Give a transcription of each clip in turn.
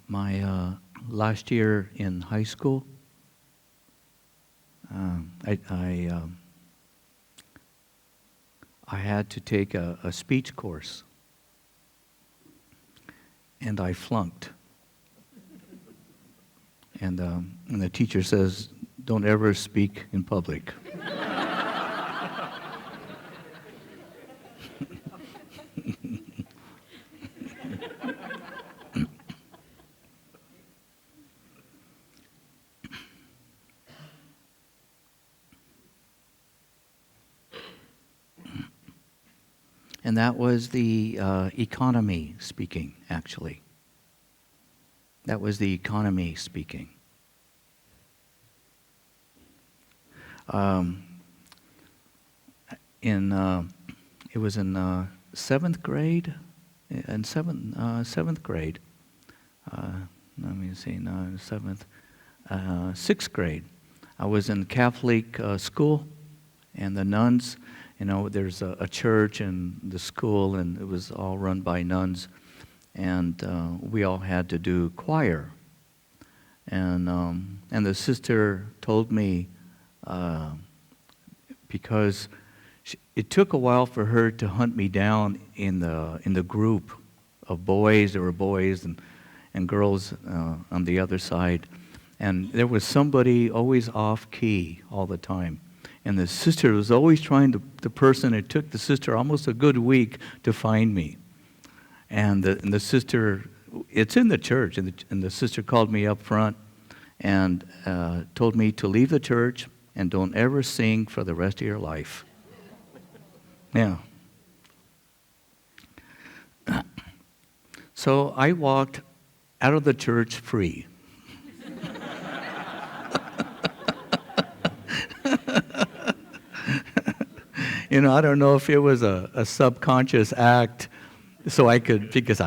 My last year in high school, I had to take a speech course, and I flunked. And the teacher says, "Don't ever speak in public." And that was the economy speaking, actually. That was the economy speaking. It was in seventh grade. In seventh grade. Let me see. No, sixth grade. I was in Catholic school, and the nuns. There's a church and the school, and it was all run by nuns, and we all had to do choir. And the sister told me, because it took a while for her to hunt me down in the group of boys. There were boys and girls on the other side, and there was somebody always off key all the time. And the sister was always trying the person. It took the sister almost a good week to find me. And the sister, it's in the church, and the sister called me up front and told me to leave the church and don't ever sing for the rest of your life. Yeah. So I walked out of the church free. I don't know if it was a subconscious act, so I could, because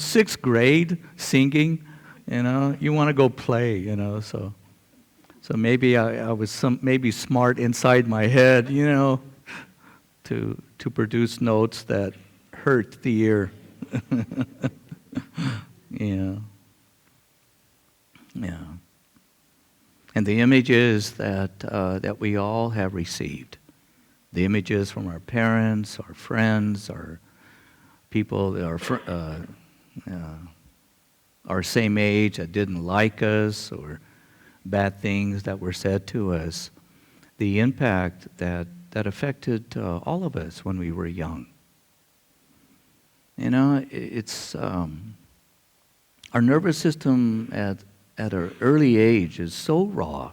sixth grade singing, you want to go play, so maybe I was maybe smart inside my head, to produce notes that hurt the ear. Yeah. And the images that we all have received, the images from our parents, our friends, our people that are our same age that didn't like us, or bad things that were said to us, the impact that affected all of us when we were young. It's our nervous system at an early age is so raw,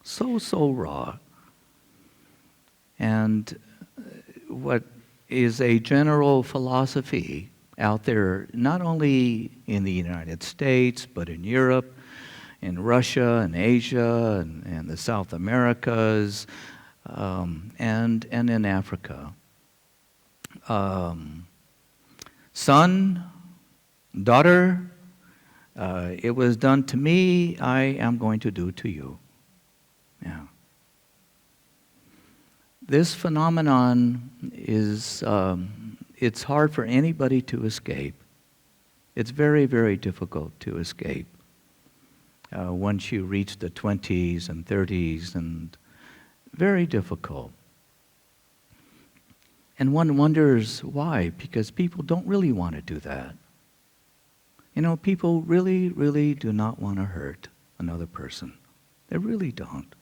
so raw. And what is a general philosophy out there, not only in the United States, but in Europe, in Russia, and Asia, and the South Americas, and in Africa. Son, daughter, it was done to me, I am going to do to you. Yeah. This phenomenon is, it's hard for anybody to escape. It's very, very difficult to escape. Once you reach the 20s and 30s, and very difficult. And one wonders why, because people don't really want to do that. People really, really do not want to hurt another person. They really don't.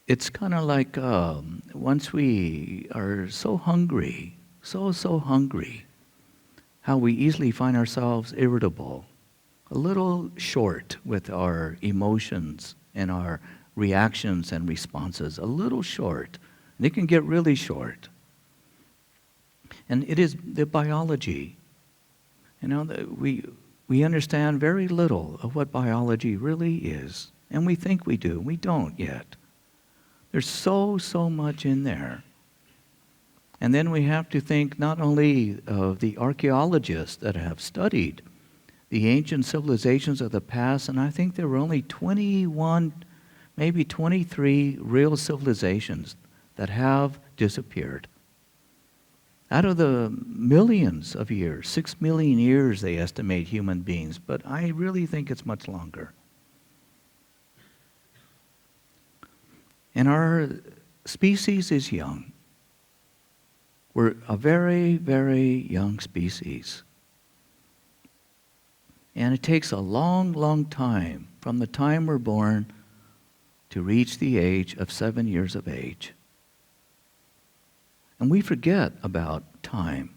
It's kind of like once we are so hungry, so hungry, how we easily find ourselves irritable, a little short with our emotions and our reactions and responses, a little short. And it can get really short. And it is the biology. We understand very little of what biology really is. And we think we do. We don't yet. There's so much in there. And then we have to think not only of the archaeologists that have studied the ancient civilizations of the past, and I think there were only 21, maybe 23 real civilizations that have disappeared. Out of the millions of years, 6 million years they estimate human beings, but I really think it's much longer. And our species is young. We're a very, very young species. And it takes a long, long time from the time we're born to reach the age of 7 years of age. And we forget about time.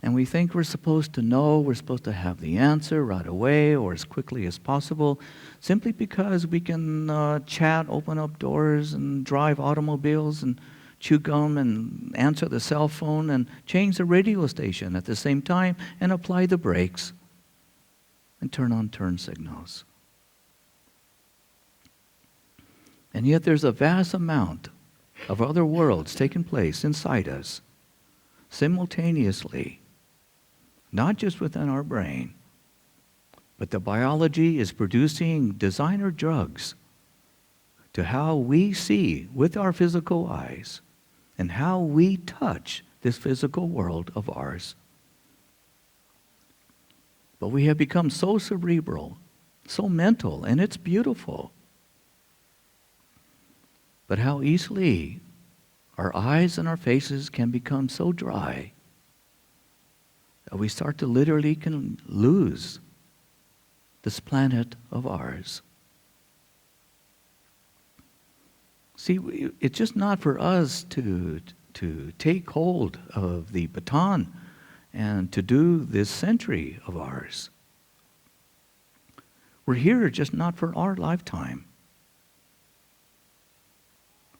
And we think we're supposed to know, we're supposed to have the answer right away or as quickly as possible, simply because we can chat, open up doors, and drive automobiles, and chew gum, and answer the cell phone, and change the radio station at the same time, and apply the brakes, and turn on turn signals. And yet there's a vast amount of other worlds taking place inside us simultaneously, not just within our brain, but the biology is producing designer drugs to how we see with our physical eyes and how we touch this physical world of ours. But we have become so cerebral, so mental, and it's beautiful. But how easily our eyes and our faces can become so dry that we start to literally can lose this planet of ours. See, it's just not for us to take hold of the baton and to do this century of ours. We're here just not for our lifetime.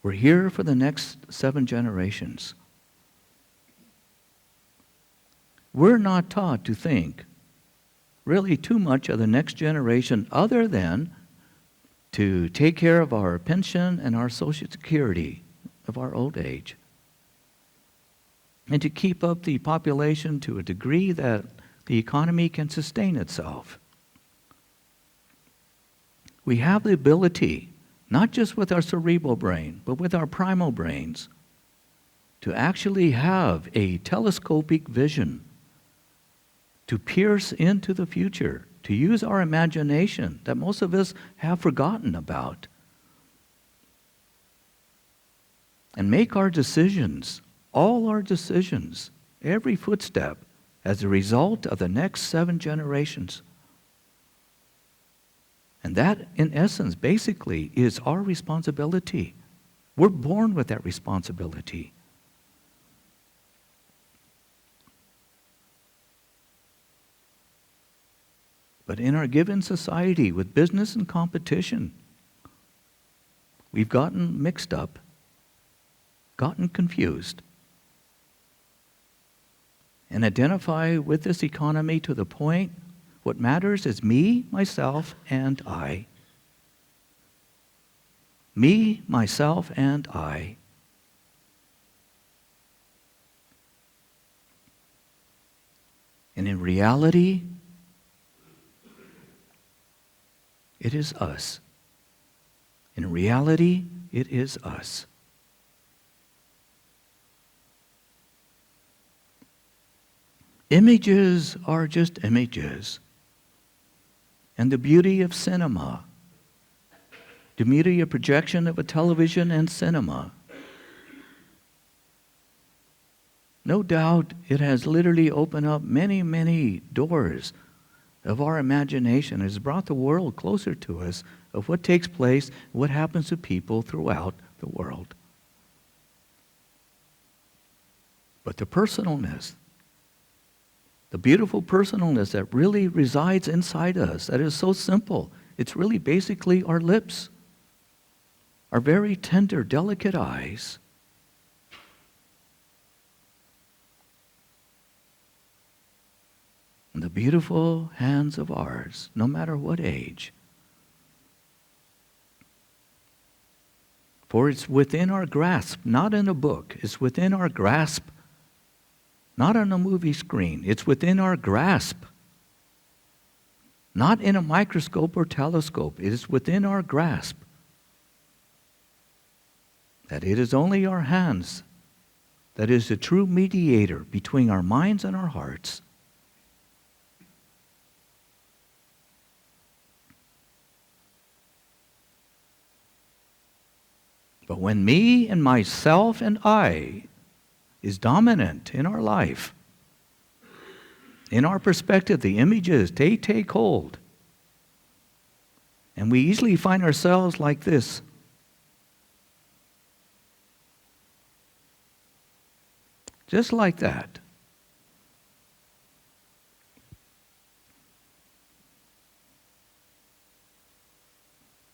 We're here for the next 7 generations. We're not taught to think really too much of the next generation other than to take care of our pension and our Social Security of our old age, and to keep up the population to a degree that the economy can sustain itself. We have the ability, not just with our cerebral brain, but with our primal brains, to actually have a telescopic vision, to pierce into the future, to use our imagination that most of us have forgotten about, and make our decisions, all our decisions, every footstep, as a result of the next 7 generations. And that, in essence, basically is our responsibility. We're born with that responsibility. But in our given society, with business and competition, we've gotten mixed up, gotten confused, and identify with this economy to the point what matters is me, myself, and I. Me, myself, and I. And in reality, it is us. In reality, it is us. Images are just images. And the beauty of cinema, the beauty of projection of a television and cinema, no doubt it has literally opened up many, many doors of our imagination. It has brought the world closer to us of what takes place, what happens to people throughout the world. But the personalness, the beautiful personalness that really resides inside us, that is so simple. It's really basically our lips, our very tender, delicate eyes, and the beautiful hands of ours, no matter what age. For it's within our grasp, not in a book. It's within our grasp, not on a movie screen. It's within our grasp. Not in a microscope or telescope. It is within our grasp. That it is only our hands that is the true mediator between our minds and our hearts. But when me and myself and I is dominant in our life, in our perspective, the images, they take hold. And we easily find ourselves like this. Just like that.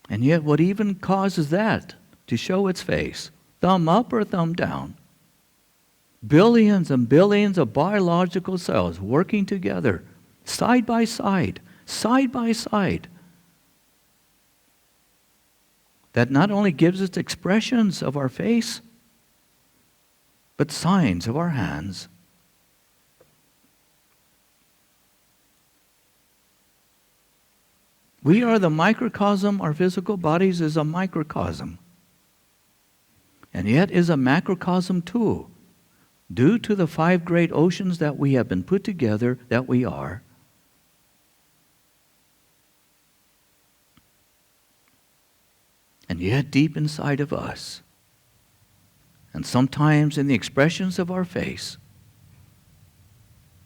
And yet what even causes that to show its face? Thumb up or thumb down? Billions and billions of biological cells working together, side by side, that not only gives us expressions of our face, but signs of our hands. We are the microcosm, our physical bodies is a microcosm, and yet is a macrocosm too, due to the 5 great oceans that we have been put together, that we are. And yet deep inside of us, and sometimes in the expressions of our face,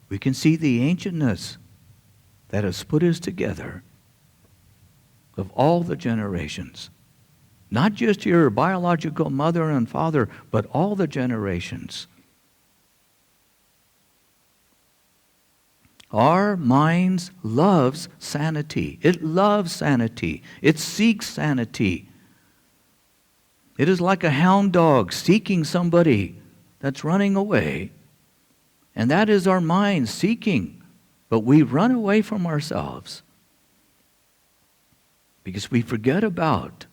we can see the ancientness that has put us together of all the generations. Not just your biological mother and father, but all the generations. Our minds loves sanity. It loves sanity. It seeks sanity. It is like a hound dog seeking somebody that's running away. And that is our mind seeking. But we run away from ourselves because we forget about.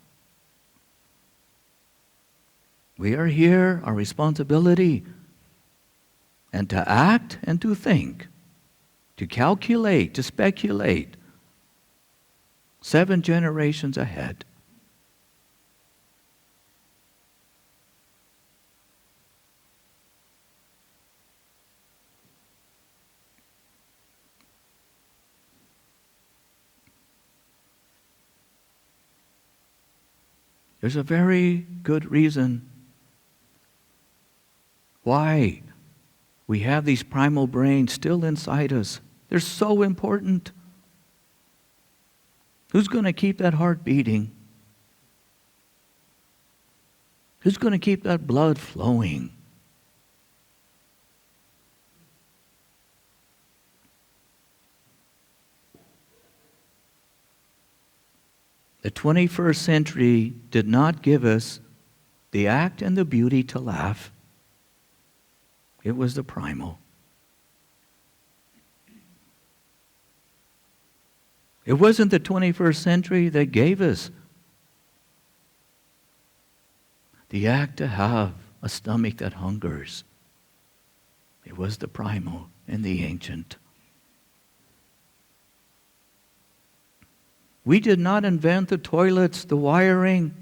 We are here, our responsibility, and to act and to think, to calculate, to speculate 7 generations ahead. There's a very good reason why we have these primal brains still inside us. They're so important. Who's going to keep that heart beating? Who's going to keep that blood flowing? The 21st century did not give us the act and the beauty to laugh. It was the primal. It wasn't the 21st century that gave us the act to have a stomach that hungers. It was the primal and the ancient. We did not invent the toilets, the wiring,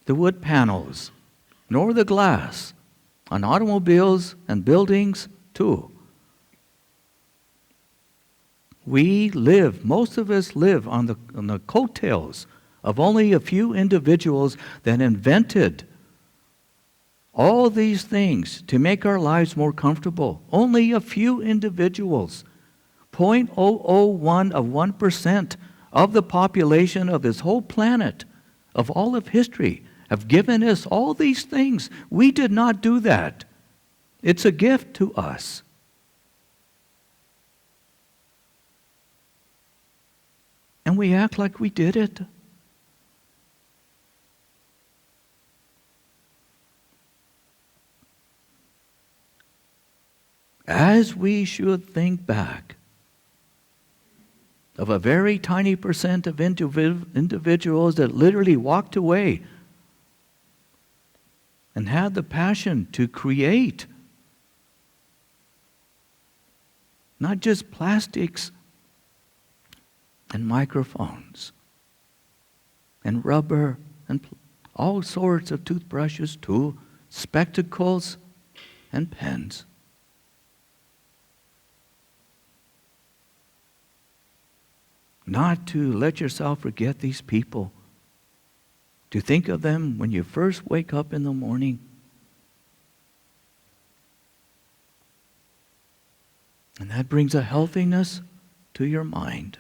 the wood panels, nor the glass on automobiles and buildings too. We live, most of us live on the coattails of only a few individuals that invented all these things to make our lives more comfortable. Only a few individuals. 0.001 of 1% of the population of this whole planet, of all of history, have given us all these things. We did not do that. It's a gift to us. And we act like we did it. As we should think back of a very tiny percent of individuals that literally walked away and had the passion to create not just plastics and microphones and rubber and all sorts of toothbrushes too, spectacles, and pens. Not to let yourself forget these people. To think of them when you first wake up in the morning. And that brings a healthiness to your mind.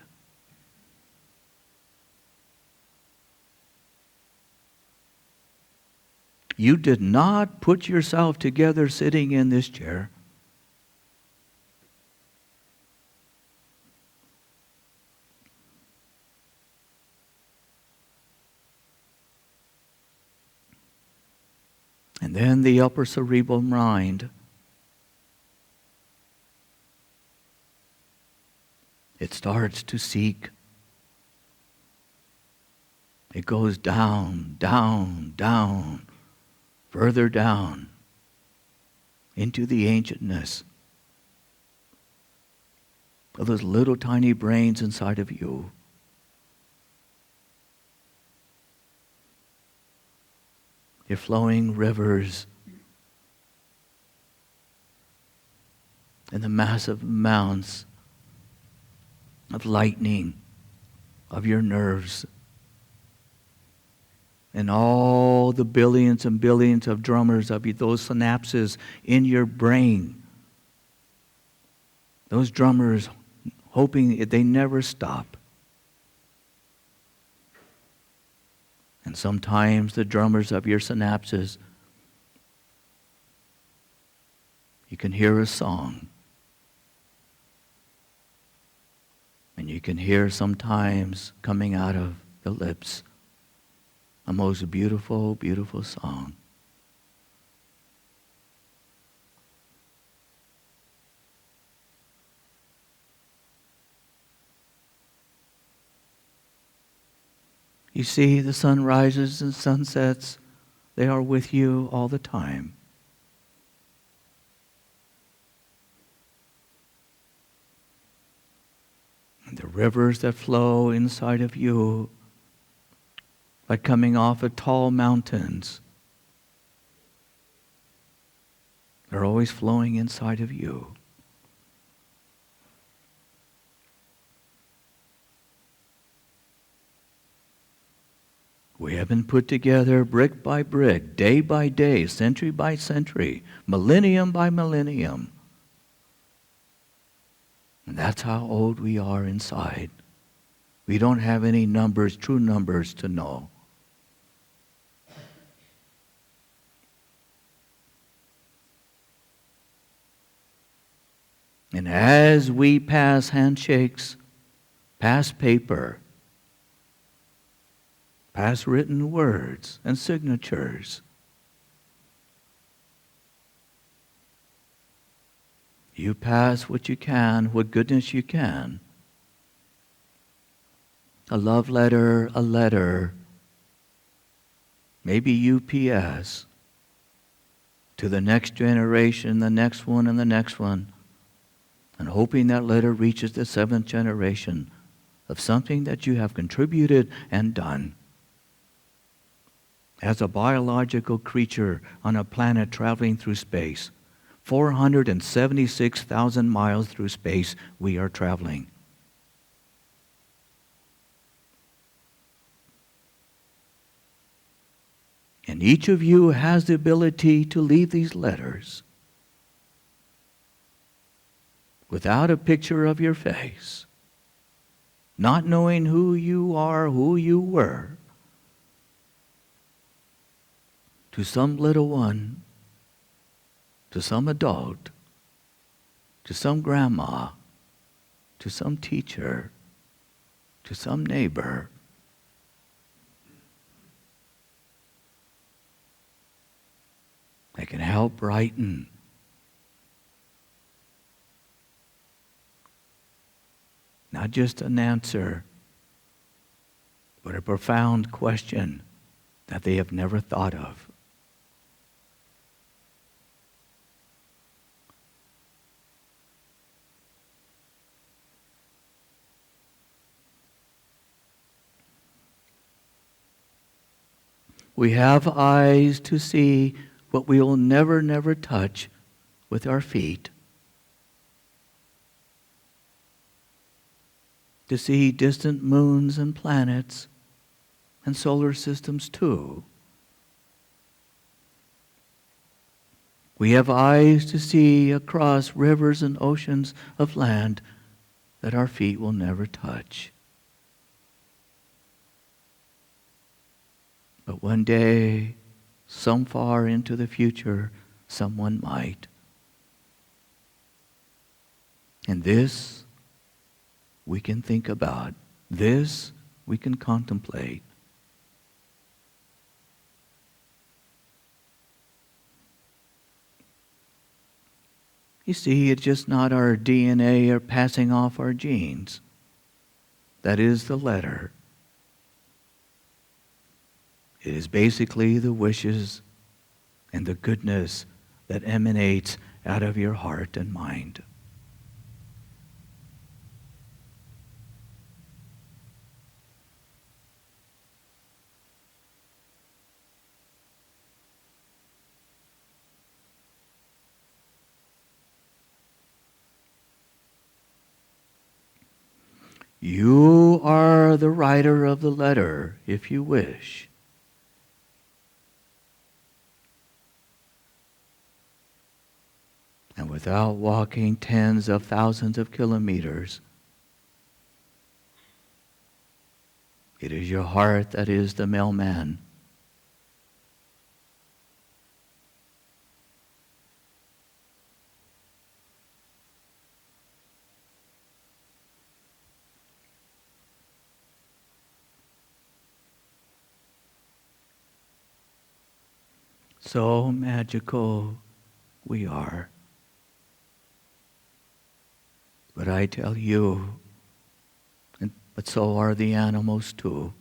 You did not put yourself together sitting in this chair. And then the upper cerebral mind. It starts to seek. It goes down, down, down, further down into the ancientness of those little tiny brains inside of you. They're flowing rivers and the massive amounts of lightning of your nerves and all the billions and billions of drummers of those synapses in your brain. Those drummers hoping they never stop. And sometimes the drummers of your synapses, you can hear a song. And you can hear sometimes coming out of the lips a most beautiful, beautiful song. You see, the sunrises and sunsets, they are with you all the time. And the rivers that flow inside of you, like coming off of tall mountains, they're always flowing inside of you. We have been put together brick by brick, day by day, century by century, millennium by millennium. And that's how old we are inside. We don't have any numbers, true numbers to know. And as we pass handshakes, pass paper, pass written words and signatures, you pass what you can, what goodness you can. A love letter, maybe UPS, to the next generation, the next one, and the next one, and hoping that letter reaches the 7th generation of something that you have contributed and done. As a biological creature on a planet traveling through space, 476,000 miles through space we are traveling. And each of you has the ability to leave these letters without a picture of your face, not knowing who you are, who you were, to some little one, to some adult, to some grandma, to some teacher, to some neighbor. They can help brighten not just an answer, but a profound question that they have never thought of. We have eyes to see what we will never, never touch with our feet. To see distant moons and planets and solar systems too. We have eyes to see across rivers and oceans of land that our feet will never touch. But one day, some far into the future, someone might. And this we can think about. This we can contemplate. You see, it's just not our DNA or passing off our genes. That is the letter. It is basically the wishes and the goodness that emanates out of your heart and mind. You are the writer of the letter, if you wish. And without walking tens of thousands of kilometers, it is your heart that is the mailman. So magical we are. But I tell you, but so are the animals too.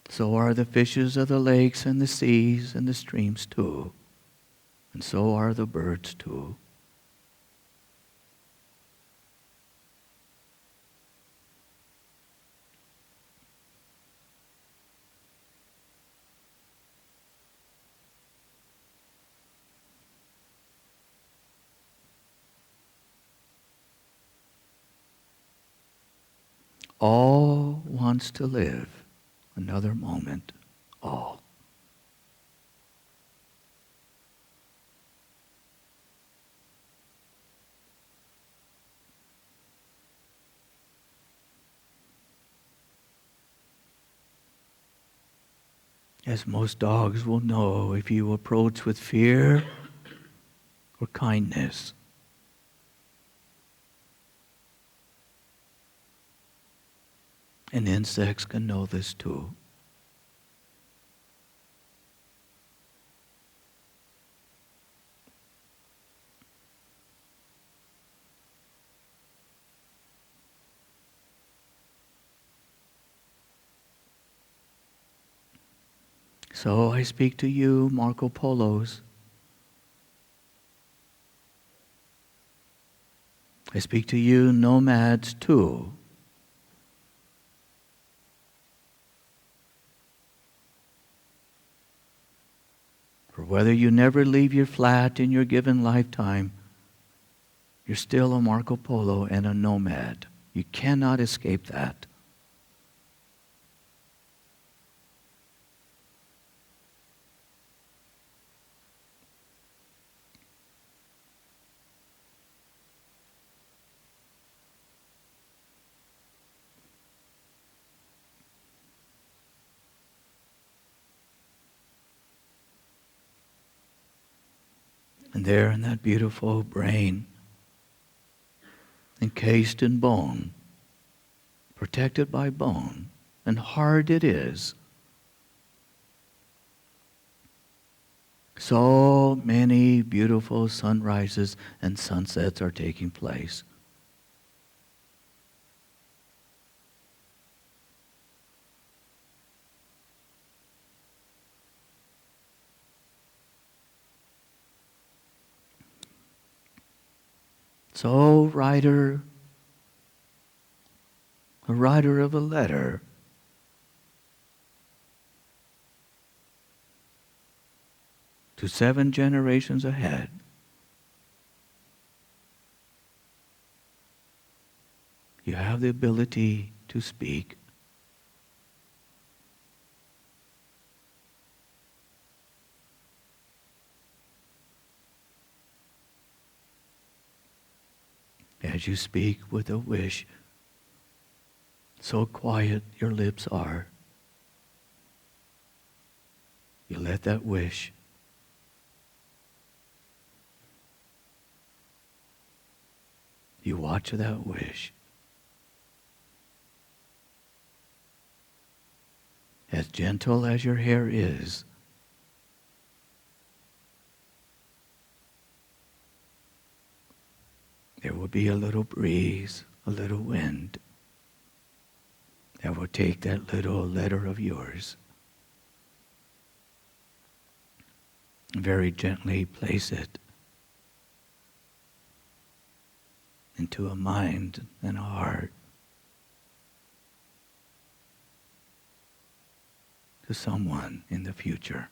So are the fishes of the lakes and the seas and the streams too. And so are the birds too. All wants to live another moment. All. As most dogs will know if you approach with fear or kindness. And insects can know this too. So I speak to you, Marco Polos. I speak to you, nomads too. For whether you never leave your flat in your given lifetime, you're still a Marco Polo and a nomad. You cannot escape that. And there in that beautiful brain, encased in bone, protected by bone, and hard it is. So many beautiful sunrises and sunsets are taking place. So, a writer of a letter, to 7 generations ahead. You have the ability to speak. As you speak with a wish, so quiet your lips are, you let that wish you watch that wish as gentle as your hair is. There will be a little breeze, a little wind that will take that little letter of yours and very gently place it into a mind and a heart to someone in the future.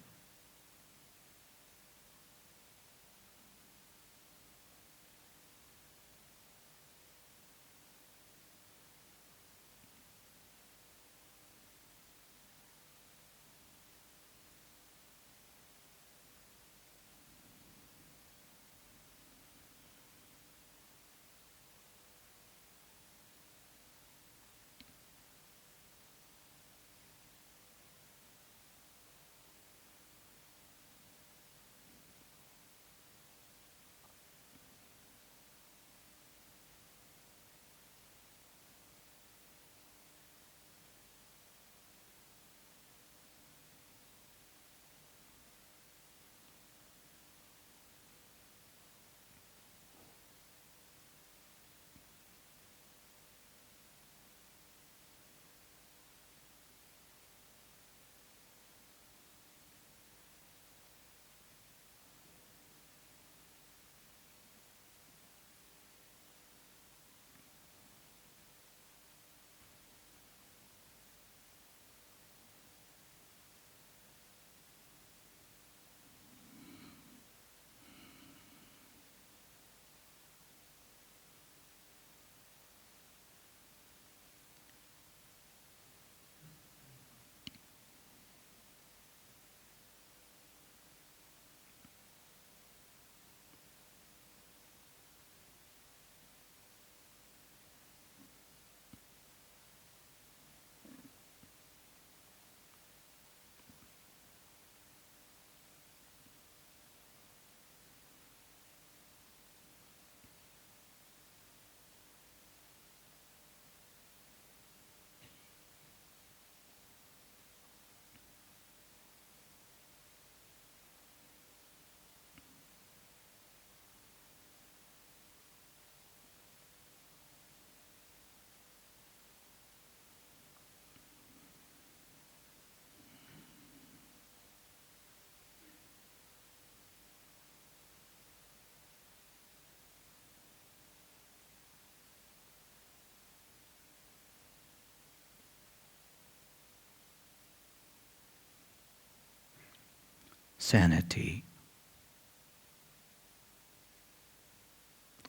Sanity.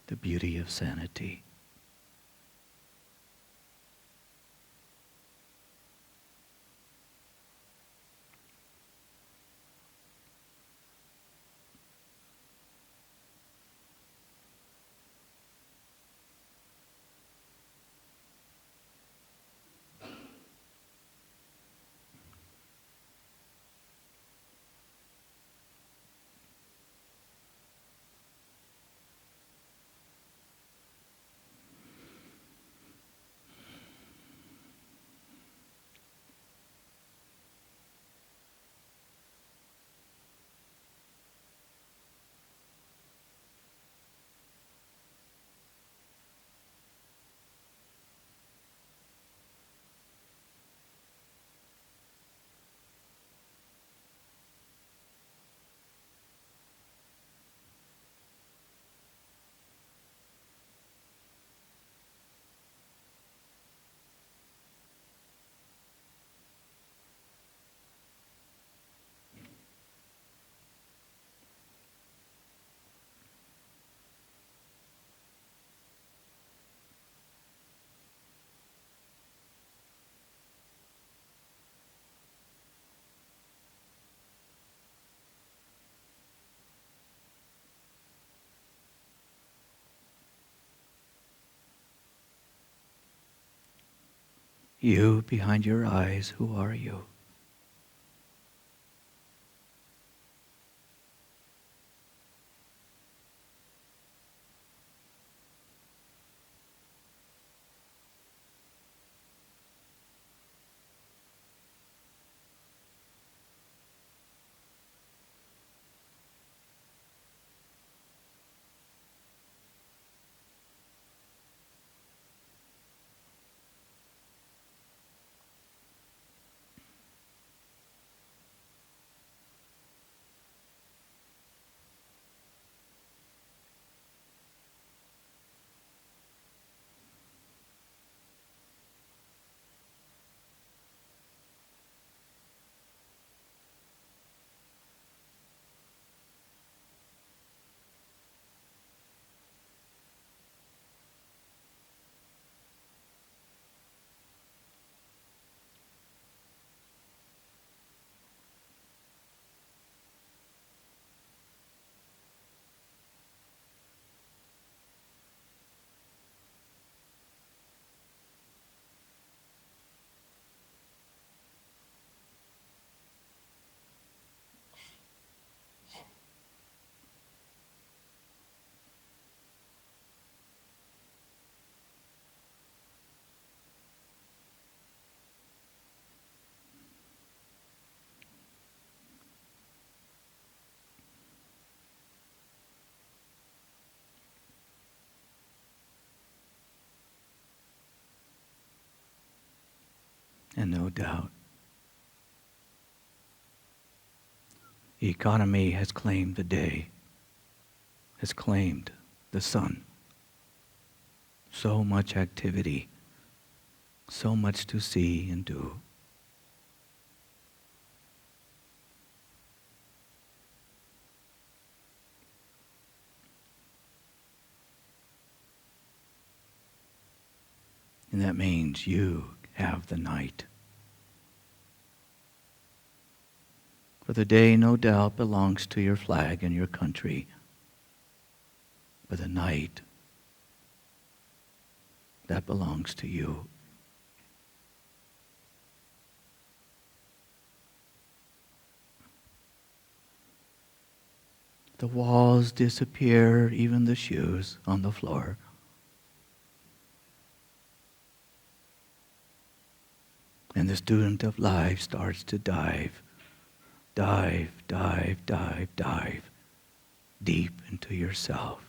The beauty of sanity. You behind your eyes, who are you? And no doubt, the economy has claimed the day, has claimed the sun. So much activity, so much to see and do. And that means you have the night. For the day, no doubt, belongs to your flag and your country. But the night, that belongs to you. The walls disappear, even the shoes on the floor. And the student of life starts to dive, dive, dive, dive, dive, deep into yourself.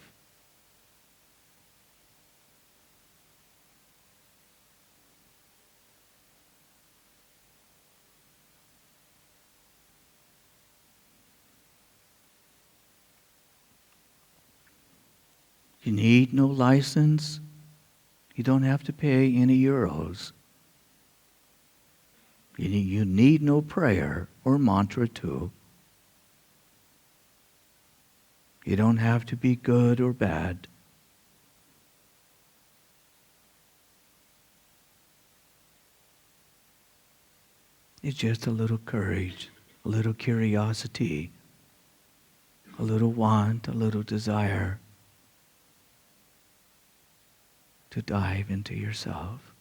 You need no license. You don't have to pay any euros. You need no prayer or mantra too. You don't have to be good or bad. It's just a little courage, a little curiosity, a little want, a little desire to dive into yourself.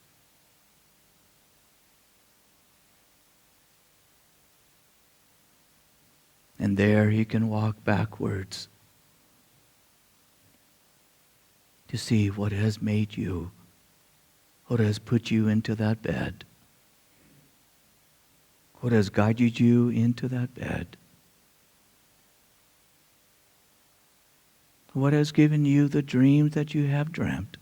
And there you can walk backwards to see what has made you, what has put you into that bed, what has guided you into that bed, what has given you the dreams that you have dreamt.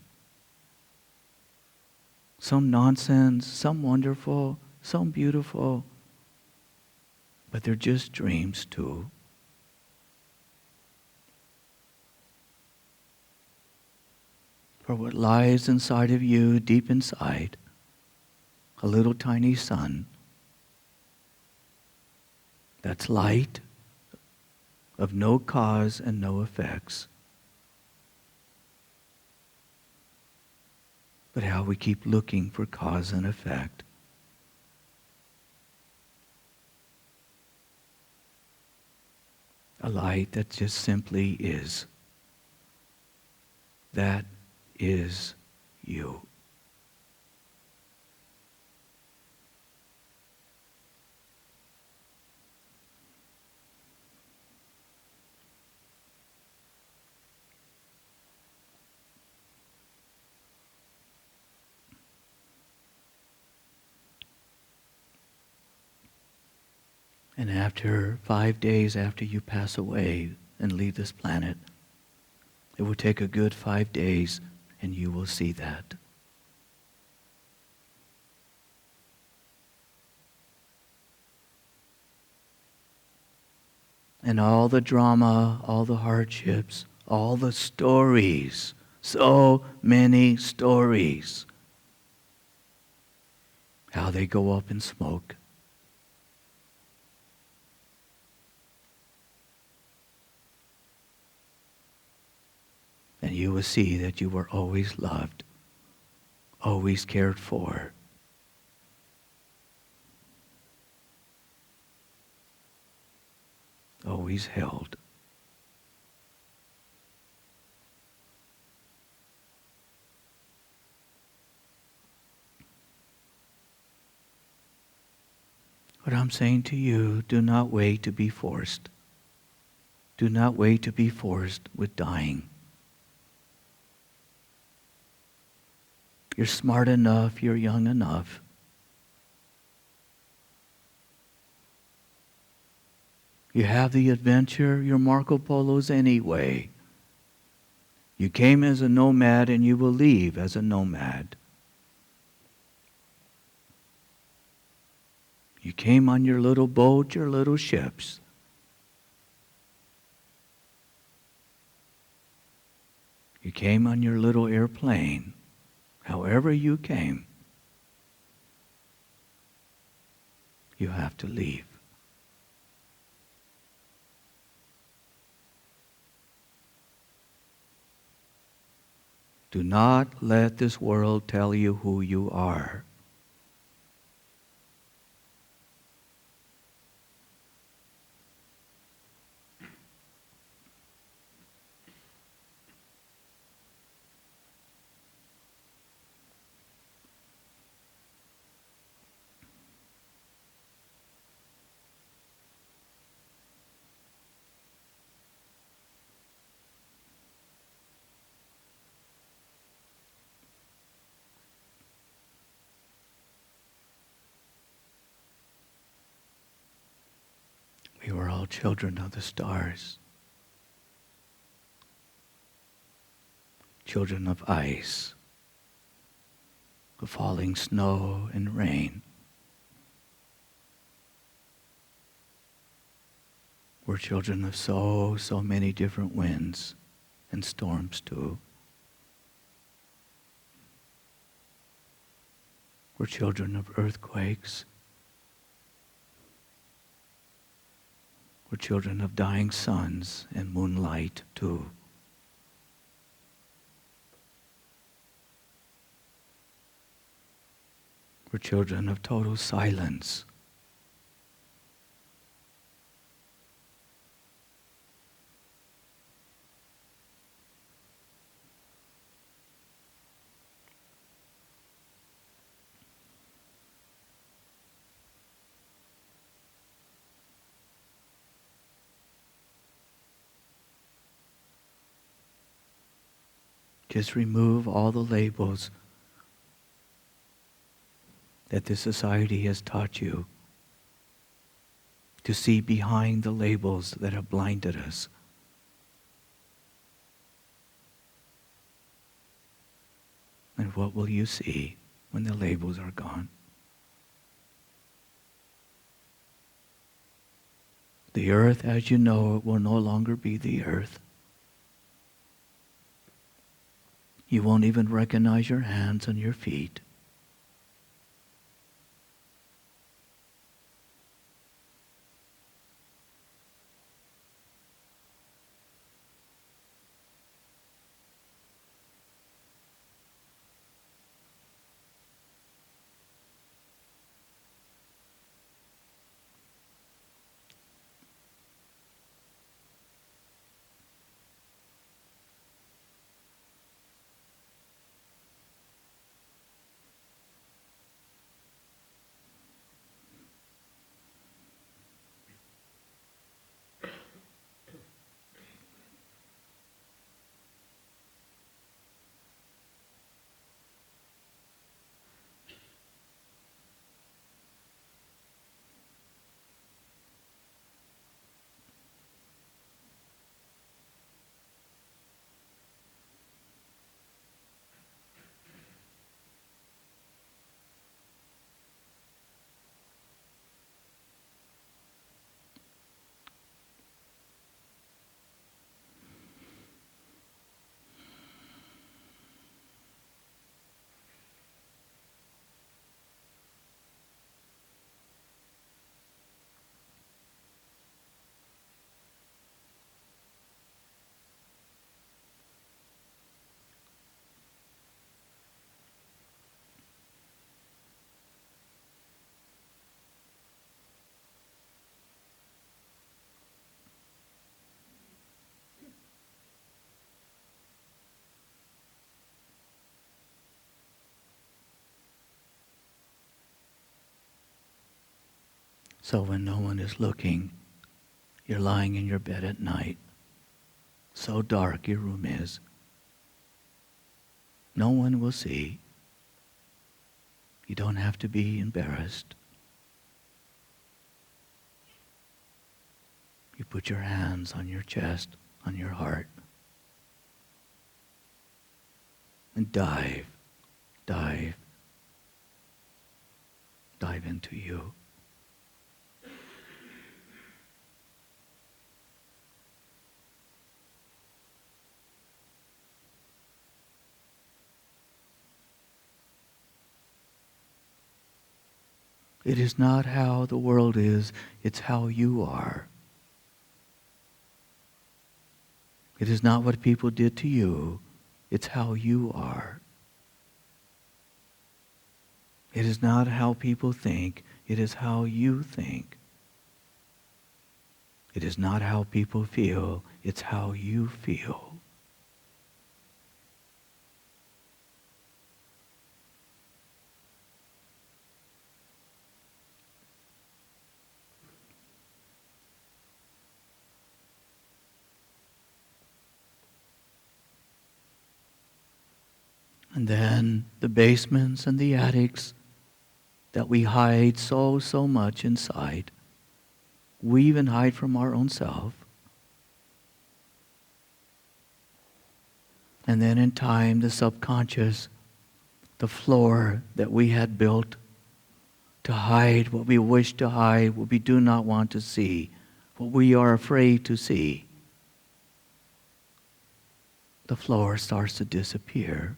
Some nonsense, some wonderful, some beautiful, but they're just dreams too. For what lies inside of you, deep inside, a little tiny sun, that's light, of no cause and no effects. But how we keep looking for cause and effect. A light that just simply is. That is you. And after 5 days after you pass away and leave this planet, it will take a good 5 days and you will see that. And all the drama, all the hardships, all the stories, so many stories, how they go up in smoke. And you will see that you were always loved, always cared for. Always held. What I'm saying to you, do not wait to be forced. Do not wait to be forced with dying. You're smart enough, you're young enough. You have the adventure, you're Marco Polo's anyway. You came as a nomad and you will leave as a nomad. You came on your little boat, your little ships. You came on your little airplane. However you came, you have to leave. Do not let this world tell you who you are. We were all children of the stars, children of ice, of falling snow and rain. We're children of so many different winds and storms too. We're children of earthquakes. We're children of dying suns and moonlight too. We're children of total silence. Just remove all the labels that this society has taught you to see behind the labels that have blinded us. And what will you see when the labels are gone? The earth as you know it will no longer be the earth. You won't even recognize your hands and your feet. So when no one is looking, you're lying in your bed at night. So dark your room is. No one will see. You don't have to be embarrassed. You put your hands on your chest, on your heart, and dive into you. It is not how the world is, it's how you are. It is not what people did to you, it's how you are. It is not how people think, it is how you think. It is not how people feel, it's how you feel. And then the basements and the attics that we hide so much inside. We even hide from our own self. And then in time, the subconscious, the floor that we had built to hide what we wish to hide, what we do not want to see, what we are afraid to see, the floor starts to disappear.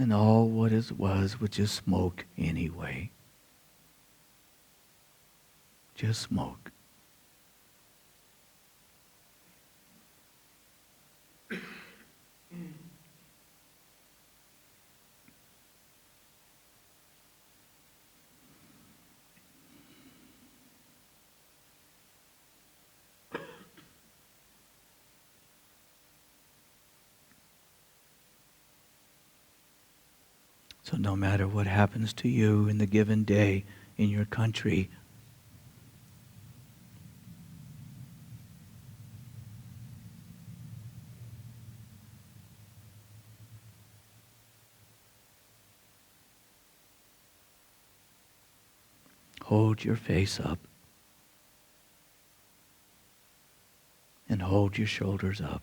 And all what it was just smoke anyway. Just smoke. So no matter what happens to you in the given day in your country, hold your face up and hold your shoulders up.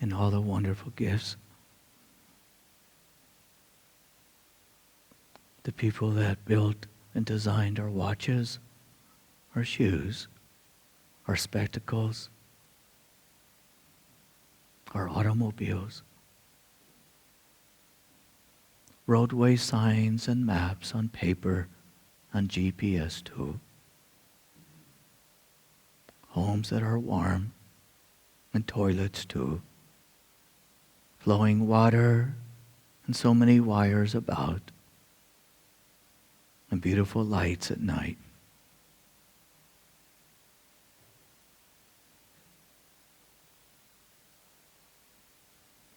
And all the wonderful gifts. The people that built and designed our watches, our shoes, our spectacles, our automobiles, roadway signs and maps on paper, on GPS too, homes that are warm, and toilets too, flowing water, and so many wires about, and beautiful lights at night.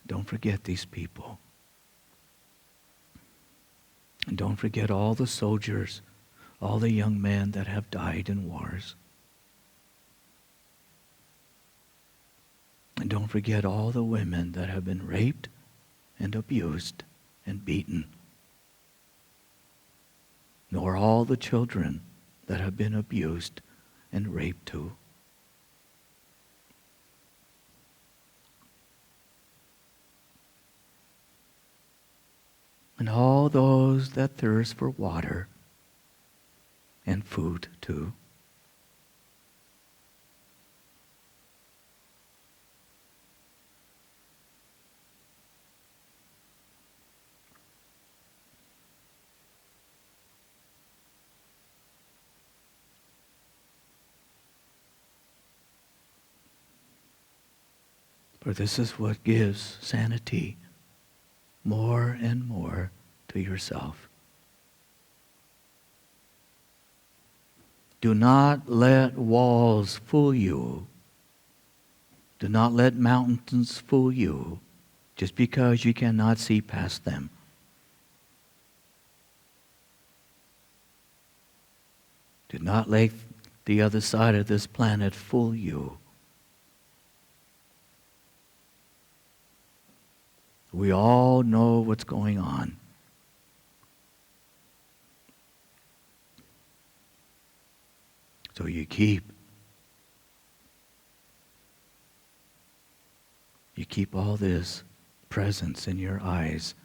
Don't forget these people. And don't forget all the soldiers, all the young men that have died in wars. And don't forget all the women that have been raped and abused and beaten. nor all the children that have been abused and raped too. And all those that thirst for water and food too. For this is what gives sanity more and more to yourself. Do not let walls fool you. Do not let mountains fool you just because you cannot see past them. Do not let the other side of this planet fool you. We all know what's going on. So you keep all this presence in your eyes.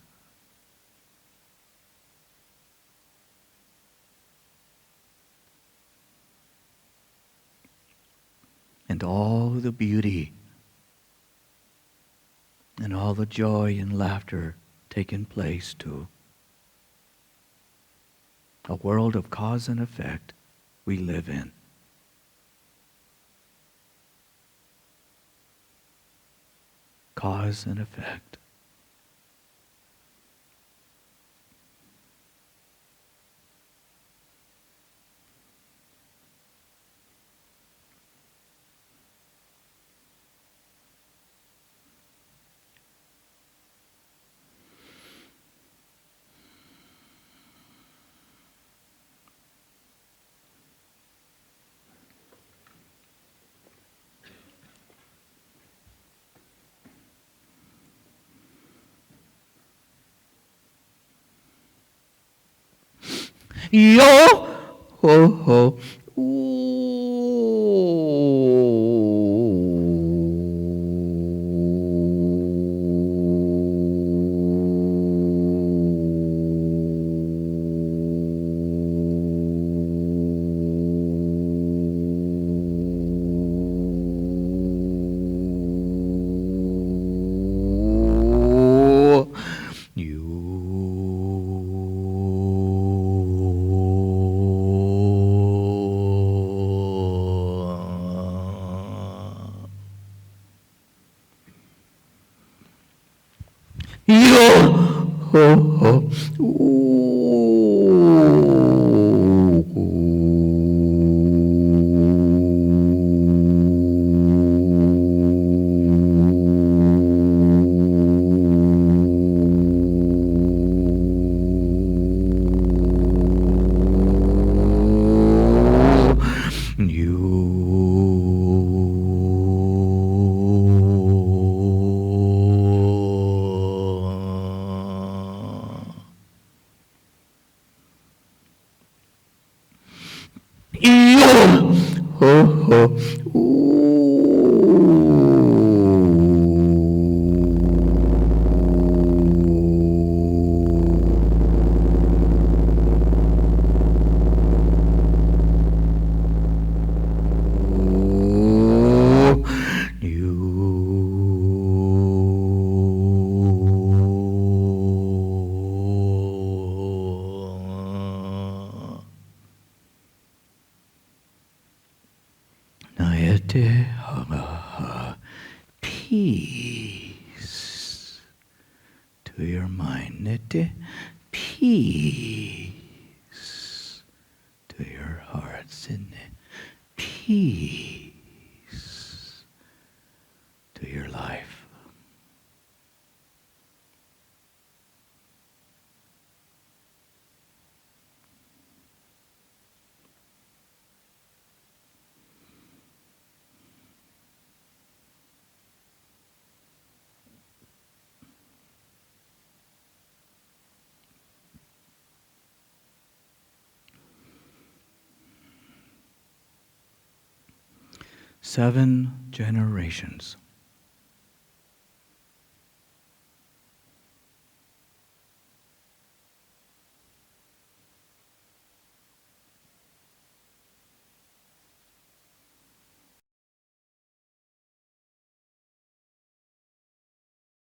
And all the beauty and all the joy and laughter taking place too. A world of cause and effect we live in. Cause and effect. Yo ho ho. Yo ho ho. Ho ho. Peace to your mind. Peace to your hearts. Peace to your life. 7 generations.